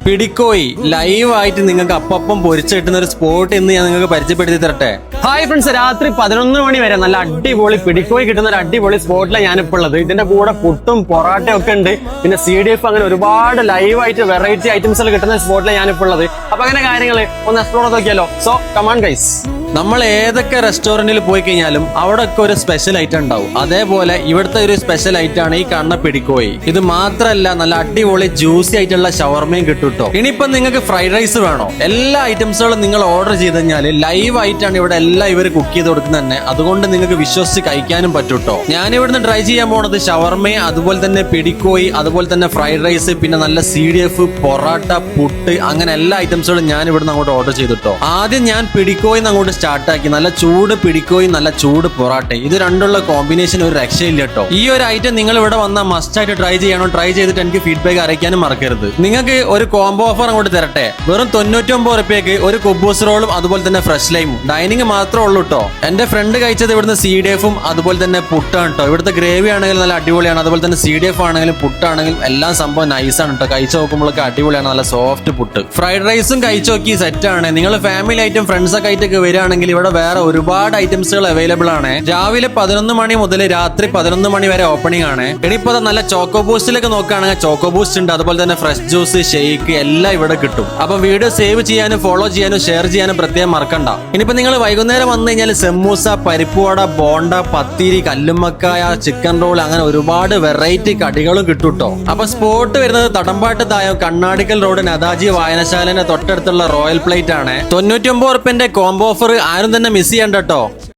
പിടിക്കോയി ലൈവായിട്ട് നിങ്ങൾക്ക് അപ്പം പൊരിച്ചു കിട്ടുന്ന ഒരു സ്പോട്ട് എന്ന് ഞാൻ നിങ്ങൾക്ക് പരിചയപ്പെടുത്തി തരട്ടെ. ഹായ് ഫ്രണ്ട്സ്, രാത്രി 11 മണി വരെ നല്ല അടിപൊളി പിടിക്കോയി കിട്ടുന്ന ഒരു അടിപൊളി സ്പോട്ടിലാണ് ഞാനിപ്പോൾ ഉള്ളത്. ഇതിന്റെ കൂടെ പുട്ടും പൊറാട്ടയും ഒക്കെ ഉണ്ട്. പിന്നെ CDF അങ്ങനെ ഒരുപാട് ലൈവായിട്ട് വെറൈറ്റി ഐറ്റംസ് കിട്ടുന്ന സ്പോട്ടിലാണ് ഞാനിപ്പോൾ ഉള്ളത്. അപ്പൊ അങ്ങനെ കാര്യങ്ങൾ ഒന്ന് എക്സ്പ്ലോർ നോക്കിയാലോ. So come on guys. നമ്മൾ ഏതൊക്കെ റെസ്റ്റോറന്റിൽ പോയി കഴിഞ്ഞാലും അവിടെ ഒക്കെ ഒരു സ്പെഷ്യൽ ഐറ്റം ഉണ്ടാവും. അതേപോലെ ഇവിടുത്തെ ഒരു സ്പെഷ്യൽ ഐറ്റം ആണ് ഈ കാണുന്ന പിടിക്കോയി. ഇത് മാത്രല്ല നല്ല അടിപൊളി ജ്യൂസി ആയിട്ടുള്ള ഷവർമയും കിട്ടും കേട്ടോ. ഇനിയിപ്പം നിങ്ങൾക്ക് ഫ്രൈഡ് റൈസ് വേണോ, എല്ലാ ഐറ്റംസുകളും നിങ്ങൾ ഓർഡർ ചെയ്ത് കഴിഞ്ഞാൽ ലൈവ് ആയിട്ടാണ് ഇവിടെ എല്ലാം ഇവർ കുക്ക് ചെയ്ത് കൊടുക്കുന്നത് തന്നെ. അതുകൊണ്ട് നിങ്ങൾക്ക് വിശ്വസിച്ച് കഴിക്കാനും പറ്റും കേട്ടോ. ഞാൻ ഇവിടുന്ന് ട്രൈ ചെയ്യാൻ പോണത് ഷവർമയും അതുപോലെ തന്നെ പിടിക്കോയി, അതുപോലെ തന്നെ ഫ്രൈഡ് റൈസ്, പിന്നെ നല്ല CDF, പൊറാട്ട, പുട്ട്, അങ്ങനെ എല്ലാ ഐറ്റംസുകളും ഞാൻ ഇവിടുന്ന് അങ്ങോട്ട് ഓർഡർ ചെയ്തിട്ടോ. ആദ്യം ഞാൻ പിടിക്കോയിന്ന് അങ്ങോട്ട് സ്റ്റാർട്ടാക്കി. നല്ല ചൂട് പിടിക്കോയും നല്ല ചൂട് പൊറാട്ടയും, ഇത് രണ്ടുള്ള കോമ്പിനേഷൻ ഒരു രക്ഷയില്ല കേട്ടോ. ഈ ഒരു ഐറ്റം നിങ്ങൾ ഇവിടെ വന്നാൽ മസ്റ്റ് ആയിട്ട് ട്രൈ ചെയ്യണം. ട്രൈ ചെയ്തിട്ട് എനിക്ക് ഫീഡ്ബാക്ക് അറിയിക്കാനും മറക്കരുത്. നിങ്ങൾക്ക് ഒരു കോംബോ ഓഫർ അങ്ങോട്ട് തരട്ടെ. വെറും 99 റുപ്യക്ക് ഒരു കുബൂസ് റോളും അതുപോലെ തന്നെ ഫ്രഷ് ലൈമും. ഡൈനിങ് മാത്രമേ ഉള്ളൂ കേട്ടോ. എന്റെ ഫ്രണ്ട് കഴിച്ചത് ഇവിടുന്ന് CDF-ഉം അതുപോലെ തന്നെ പുട്ടാണ് കേട്ടോ. ഇവിടുത്തെ ഗ്രേവി ആണെങ്കിലും നല്ല അടിപൊളിയാണ്. അതുപോലെ തന്നെ CDF ആണെങ്കിലും പുട്ടാണെങ്കിലും എല്ലാം സംഭവം നൈസാണ് കേട്ടോ. കഴിച്ചു നോക്കുമ്പോഴൊക്കെ അടിപൊളിയാണ്, നല്ല സോഫ്റ്റ് പുട്ട്. ഫ്രൈഡ് റൈസും കഴിച്ചു നോക്കി സെറ്റാണ്. നിങ്ങൾ ഫാമിലി ഐറ്റം ഫ്രണ്ട്സ് ഒക്കെ ആയിട്ടൊക്കെ വരികയാണെങ്കിൽ ഇവിടെ വേറെ ഒരുപാട് ഐറ്റംസുകൾ അവൈലബിൾ ആണ്. രാവിലെ 11 മണി മുതൽ രാത്രി 11 മണി വരെ ഓപ്പണിംഗ് ആണ്. ഇനിയിപ്പോ നല്ല ചോക്കോ ബൂസ്റ്റിലൊക്കെ നോക്കുകയാണെങ്കിൽ ചോക്കോ ബൂസ്റ്റ് ഉണ്ട്, അതുപോലെ തന്നെ ഫ്രഷ് ജ്യൂസ്, ഷെയ്ക്ക് എല്ലാം ഇവിടെ കിട്ടും. അപ്പൊ വീഡിയോ സേവ് ചെയ്യാനും ഫോളോ ചെയ്യാനും ഷെയർ ചെയ്യാനും പ്രത്യേകം മറക്കണ്ട. ഇനിയിപ്പോ നിങ്ങൾ വൈകുന്നേരം വന്നു കഴിഞ്ഞാൽ സമൂസ, പരിപ്പുവട, ബോണ്ട, പത്തിരി, കല്ലുമ്മക്കായ, ചിക്കൻ റോൾ, അങ്ങനെ ഒരുപാട് വെറൈറ്റി കടികളും കിട്ടും കേട്ടോ. അപ്പൊ സ്പോട്ട് വരുന്നത് തടമ്പാട്ട് തായം കണ്ണാടിക്കൽ റോഡ് നദാജി വായനശാലന്റെ തൊട്ടടുത്തുള്ള റോയൽ പ്ലേറ്റ് ആണ്. 99 റുപ്യന്റെ കോംബോ ഓഫർ ആരും തന്നെ മിസ് ചെയ്യണ്ട കേട്ടോ.